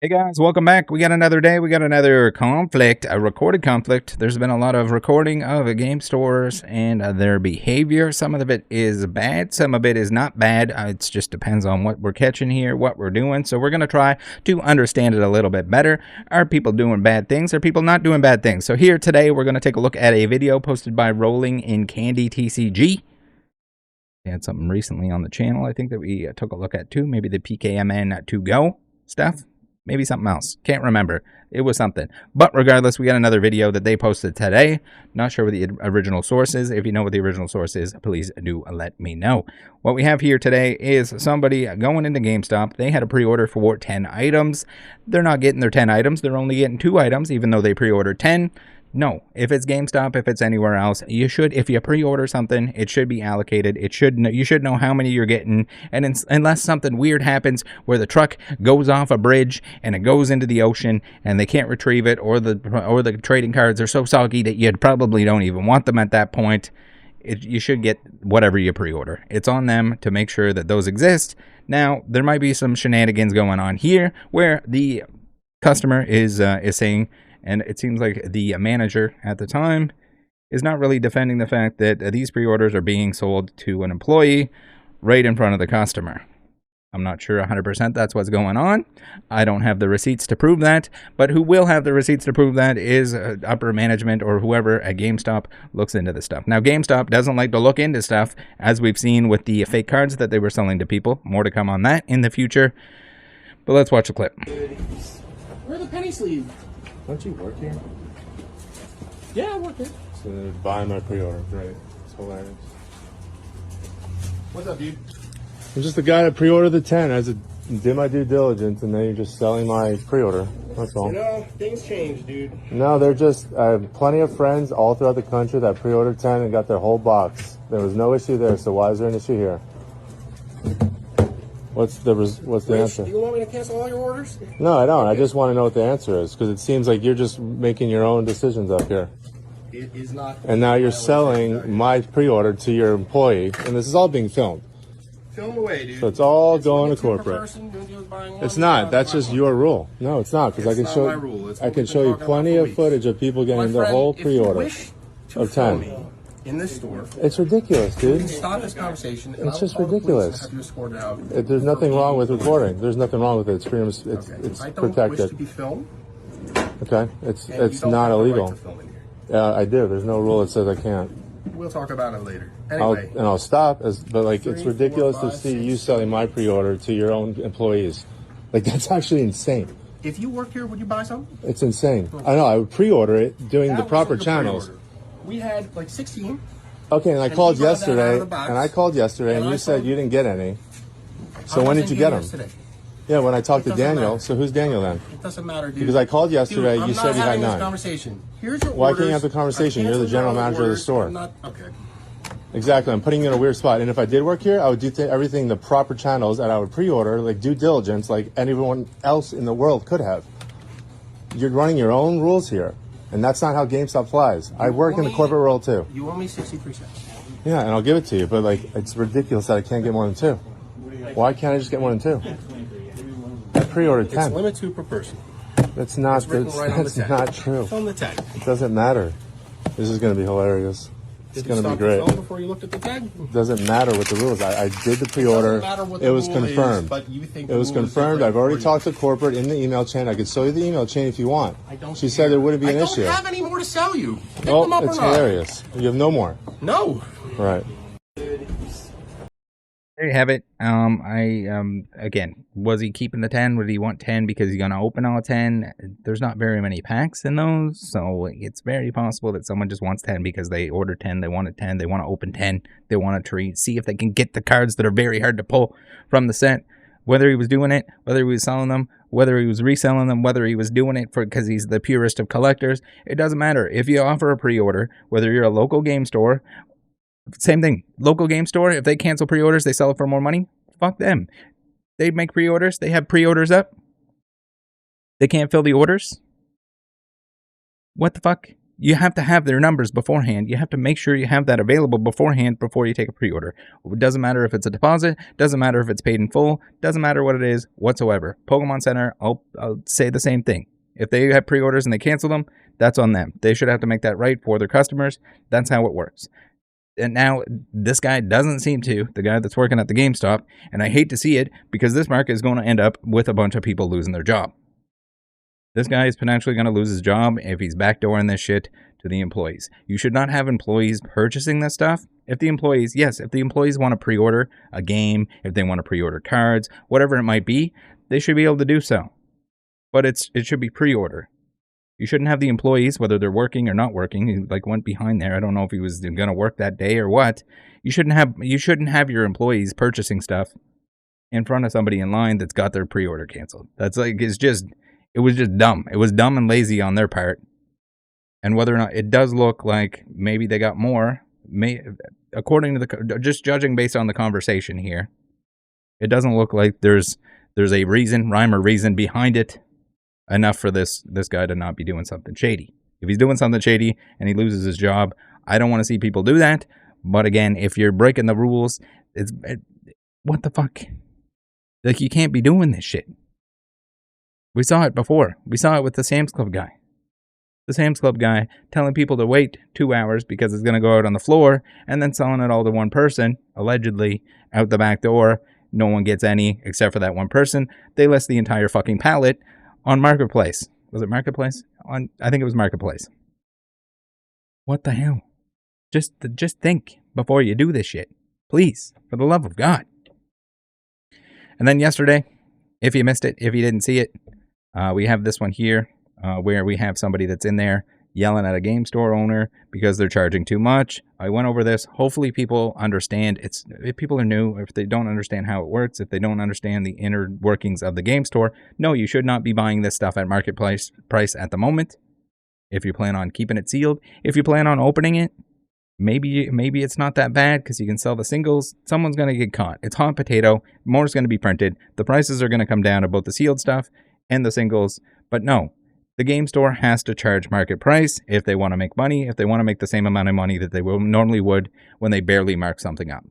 Hey guys, welcome back. We got another day. We got another conflict, a recorded conflict. There's been a lot of recording of game stores and their behavior. Some of it is bad, some of it is not bad. It just depends on what we're catching here, what we're doing. So we're going to try to understand it a little bit better. Are people doing bad things? Are people not doing bad things? So here today, we're going to take a look at a video posted by Rolling in Candy TCG. We had something recently on the channel, I think, that we took a look at too. Maybe the PKMN to go stuff. Maybe something else. Can't remember. It was something. But regardless, we got another video that they posted today. Not sure what the original source is. If you know what the original source is, please do let me know. What we have here today is somebody going into GameStop. They had a pre-order for 10 items. They're not getting their 10 items. They're only getting 2 items, even though they pre-ordered 10. No, if it's GameStop, if it's anywhere else, you should, if you pre-order something, it should be allocated. You should know how many you're getting. And unless something weird happens where the truck goes off a bridge and it goes into the ocean and they can't retrieve it, or the trading cards are so soggy that you probably don't even want them at that point, you should get whatever you pre-order. It's on them to make sure that those exist. Now, there might be some shenanigans going on here where the customer is saying, and it seems like the manager at the time is not really defending the fact that these pre-orders are being sold to an employee right in front of the customer. I'm not sure 100% that's what's going on. I don't have the receipts to prove that, but who will have the receipts to prove that is upper management or whoever at GameStop looks into this stuff. Now, GameStop doesn't like to look into stuff, as we've seen with the fake cards that they were selling to people. More to come on that in the future, but let's watch the clip. Where the penny sleeve? Don't you work here? Yeah, I work here. So they're buying my pre-order. Right. It's hilarious. What's up, dude? I'm just the guy that pre-ordered the 10. I did my due diligence, and then you're just selling my pre-order. That's all. You know, things change, dude. No, they're just, I have plenty of friends all throughout the country that pre-ordered 10 and got their whole box. There was no issue there, so why is there an issue here? What's the answer? Do you want me to cancel all your orders? No, I don't. I just want to know what the answer is, because it seems like you're just making your own decisions up here. It is not. And now you're selling my pre-order to your employee, and this is all being filmed. Film away, dude. So it's all going to corporate. It's not. That's just your rule. No, it's not, because I can show you plenty of footage of people getting their whole pre-order of 10. In this store. It's ridiculous, dude. Stop this conversation. It's just ridiculous. There's nothing wrong with recording. There's nothing wrong with it. It's freedom. It's I don't protected. wish to be filmed. Okay, it's not illegal. Yeah, I do. There's no rule that says I can't. We'll talk about it later. Anyway, I'll stop. But like, it's ridiculous to see you selling my pre-order to your own employees. Like, that's actually insane. if you worked here, would you buy some? It's insane. I know. I would pre-order it doing the proper channels. We had like 16. Okay, and I called yesterday, and you said you didn't get any. So when did you get them? Yeah, when I talked to Daniel. So who's Daniel then? It doesn't matter, dude. Because I called yesterday, Dude, you said you had 9. Conversation. Here's your Why orders. can't you have the conversation? You're the general manager of the store. Okay. Exactly. I'm putting you in a weird spot. And if I did work here, I would do everything the proper channels, and I would pre-order, like due diligence, like anyone else in the world could have. You're running your own rules here. And that's not how GameStop flies. I work in the corporate world too. You owe me 63 cents. Yeah, and I'll give it to you. But like, it's ridiculous that I can't get more than 2. Why can't I just get more than 2? I pre-ordered 10. It's limit 2 per person. That's not. That's not true. It's on the tag. It doesn't matter. This is going to be hilarious. It's going to be great. Before you looked at the tag? It doesn't matter what the rules. I did the pre-order. It was confirmed. But you think it was confirmed. I've already talked to corporate in the email chain. I could show you the email chain if you want. She said there wouldn't be an issue. I don't have any more to sell you. Pick them Oh, up it's or not. hilarious. You have no more. No. Right. There you have it. Again, was he keeping the 10? Would he want 10 because he's going to open all 10? There's not very many packs in those, so it's very possible that someone just wants 10 because they ordered 10, they wanted 10, they want to open 10, they want to treat, see if they can get the cards that are very hard to pull from the set. Whether he was doing it, whether he was selling them, whether he was reselling them, whether he was doing it because he's the purest of collectors, it doesn't matter. If you offer a pre-order, whether you're a local game store, same thing. Local game store, if they cancel pre-orders, they sell it for more money. Fuck them. They make pre-orders. They have pre-orders up. They can't fill the orders. What the fuck? you have to have their numbers beforehand. You have to make sure you have that available beforehand before you take a pre-order. It doesn't matter if it's a deposit, doesn't matter if it's paid in full, doesn't matter what it is whatsoever. Pokemon Center, I'll say the same thing. If they have pre-orders and they cancel them, that's on them. They should have to make that right for their customers. That's how it works. And now this guy doesn't seem to, the guy that's working at the GameStop, and I hate to see it because this market is going to end up with a bunch of people losing their job. This guy is potentially going to lose his job if he's backdooring this shit to the employees. You should not have employees purchasing this stuff. If the employees want to pre-order a game, if they want to pre-order cards, whatever it might be, they should be able to do so. But it should be pre-order. You shouldn't have the employees, whether they're working or not working. He went behind there. I don't know if he was going to work that day or what. You shouldn't have your employees purchasing stuff in front of somebody in line that's got their pre-order canceled. It was just dumb. It was dumb and lazy on their part. And whether or not it does look like maybe they got more, according to just judging based on the conversation here, it doesn't look like there's a rhyme or reason behind it enough for this guy to not be doing something shady. If he's doing something shady and he loses his job, I don't want to see people do that. But again, if you're breaking the rules, what the fuck? You can't be doing this shit. We saw it before. We saw it with the Sam's Club guy. The Sam's Club guy telling people to wait 2 hours because it's going to go out on the floor and then selling it all to one person, allegedly, out the back door. No one gets any except for that one person. They list the entire fucking pallet on Marketplace. Was it Marketplace? I think it was Marketplace. What the hell? Just think before you do this shit. Please, for the love of God. And then yesterday, if you missed it, if you didn't see it, we have this one here where we have somebody that's in there yelling at a game store owner because they're charging too much. I went over this. Hopefully people understand. If people are new, if they don't understand how it works, if they don't understand the inner workings of the game store, no, you should not be buying this stuff at Marketplace price at the moment. If you plan on keeping it sealed, if you plan on opening it, maybe it's not that bad because you can sell the singles. Someone's going to get caught. It's hot potato. More is going to be printed. The prices are going to come down about the sealed stuff and the singles. But no, the game store has to charge market price if they want to make money, if they want to make the same amount of money that they normally would when they barely mark something up.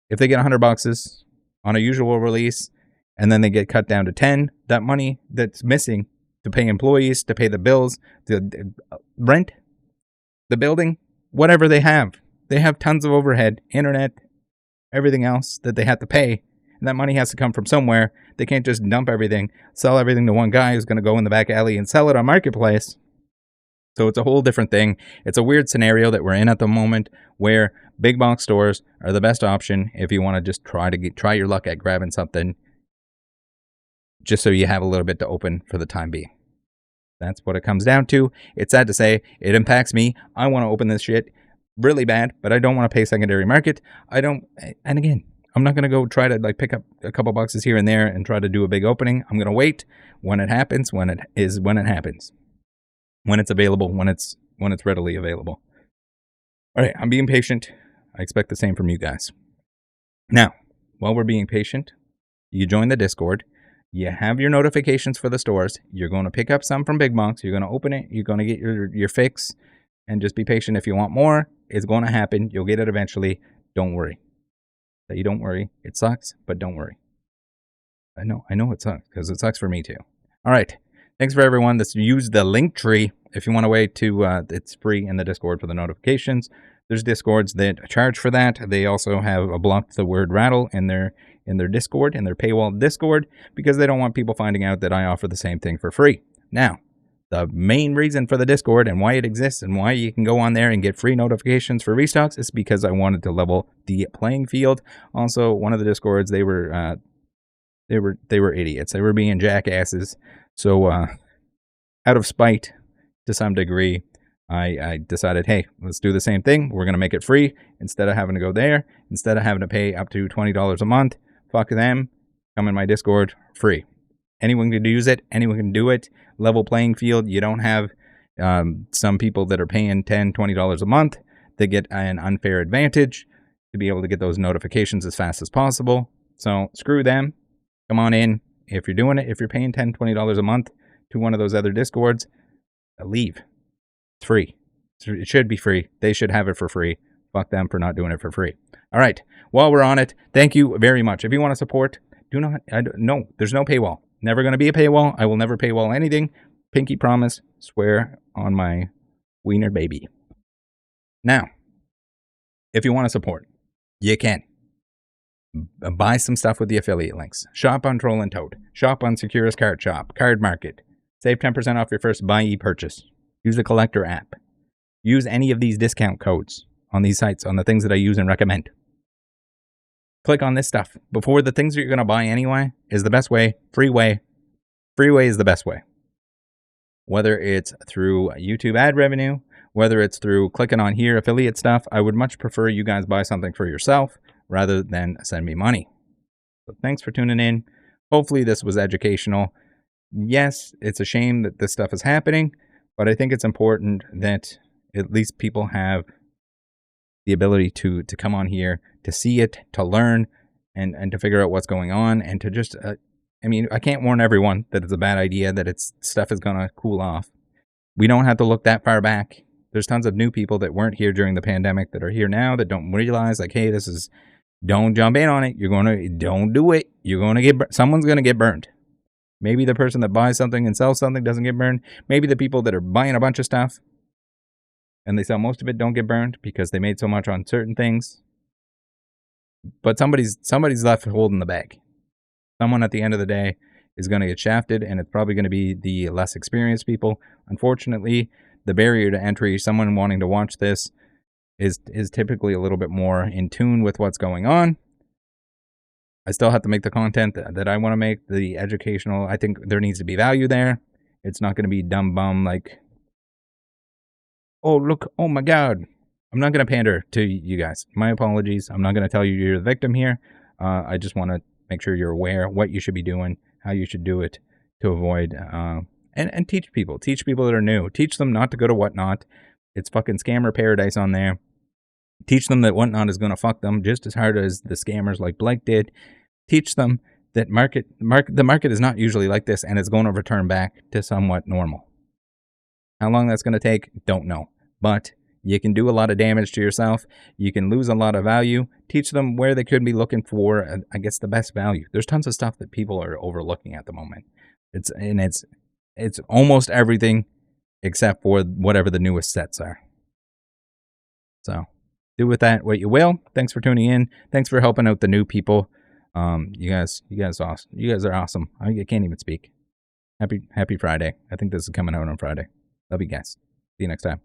If they get 100 boxes on a usual release and then they get cut down to 10, that money that's missing to pay employees, to pay the bills, the rent, the building, whatever they have tons of overhead, internet, everything else that they have to pay. And that money has to come from somewhere. They can't just dump everything, sell everything to one guy who's going to go in the back alley and sell it on Marketplace. So it's a whole different thing. It's a weird scenario that we're in at the moment where big box stores are the best option if you want to just try your luck at grabbing something just so you have a little bit to open for the time being. That's what it comes down to. It's sad to say. It impacts me. I want to open this shit really bad, but I don't want to pay secondary market. And again, I'm not going to go try to pick up a couple boxes here and there and try to do a big opening. I'm going to wait when it happens, when it happens. When it's available, when it's readily available. All right, I'm being patient. I expect the same from you guys. Now, while we're being patient, you join the Discord. You have your notifications for the stores. You're going to pick up some from Big Box. You're going to open it. You're going to get your fix. And just be patient. If you want more, it's going to happen. You'll get it eventually. Don't worry. That you don't worry. It sucks, but don't worry. I know it sucks because it sucks for me too. All right. Thanks for everyone that's used the link tree. If you want a way to, it's free in the Discord for the notifications. There's Discords that charge for that. They also have blocked the word rattle in their Discord, in their paywall Discord, because they don't want people finding out that I offer the same thing for free. Now, the main reason for the Discord and why it exists and why you can go on there and get free notifications for restocks is because I wanted to level the playing field. Also, one of the Discords, they were idiots. They were being jackasses. So, out of spite, to some degree, I decided, hey, let's do the same thing. We're going to make it free instead of having to go there, instead of having to pay up to $20 a month. Fuck them. Come in my Discord, free. Anyone can use it. Anyone can do it. Level playing field. You don't have some people that are paying $10, $20 a month. They get an unfair advantage to be able to get those notifications as fast as possible. So screw them. Come on in. If you're doing it, if you're paying $10, $20 a month to one of those other Discords, leave. It's free. It should be free. They should have it for free. Fuck them for not doing it for free. All right. While we're on it, thank you very much. If you want to support, no, there's no paywall. Never going to be a paywall. I will never paywall anything. Pinky promise. Swear on my wiener baby. Now, if you want to support, you can. Buy some stuff with the affiliate links. Shop on Troll and Toad. Shop on Securus Card Shop. Card Market. Save 10% off your first buy e-purchase. Use the collector app. Use any of these discount codes on these sites, on the things that I use and recommend. Click on this stuff. Before the things that you're going to buy anyway is the best way. Freeway. Freeway is the best way. Whether it's through YouTube ad revenue, whether it's through clicking on here, affiliate stuff, I would much prefer you guys buy something for yourself rather than send me money. So thanks for tuning in. Hopefully this was educational. Yes, it's a shame that this stuff is happening, but I think it's important that at least people have the ability to come on here, to see it, to learn, and to figure out what's going on, and to just, I can't warn everyone that it's a bad idea, that it's stuff is going to cool off. We don't have to look that far back. There's tons of new people that weren't here during the pandemic that are here now that don't realize, like, hey, don't jump in on it. Don't do it. You're going to someone's going to get burned. Maybe the person that buys something and sells something doesn't get burned. Maybe the people that are buying a bunch of stuff and they sell most of it don't get burned because they made so much on certain things. But somebody's left holding the bag. Someone at the end of the day is going to get shafted, and it's probably going to be the less experienced people. Unfortunately, the barrier to entry, someone wanting to watch this, is typically a little bit more in tune with what's going on. I still have to make the content that I want to make, the educational. I think there needs to be value there. It's not going to be dumb bum like, oh, look, oh my God. I'm not going to pander to you guys. My apologies. I'm not going to tell you you're the victim here. I just want to make sure you're aware what you should be doing, how you should do it to avoid, and teach people. Teach people that are new. Teach them not to go to Whatnot. It's fucking scammer paradise on there. Teach them that Whatnot is going to fuck them just as hard as the scammers like Blake did. Teach them that the market is not usually like this, and it's going to return back to somewhat normal. How long that's going to take, don't know. But you can do a lot of damage to yourself. You can lose a lot of value. Teach them where they could be looking for, I guess, the best value. There's tons of stuff that people are overlooking at the moment. It's almost everything except for whatever the newest sets are. So do with that what you will. Thanks for tuning in. Thanks for helping out the new people. You guys awesome. You guys are awesome. I can't even speak. Happy Friday. I think this is coming out on Friday. Love you guys. See you next time.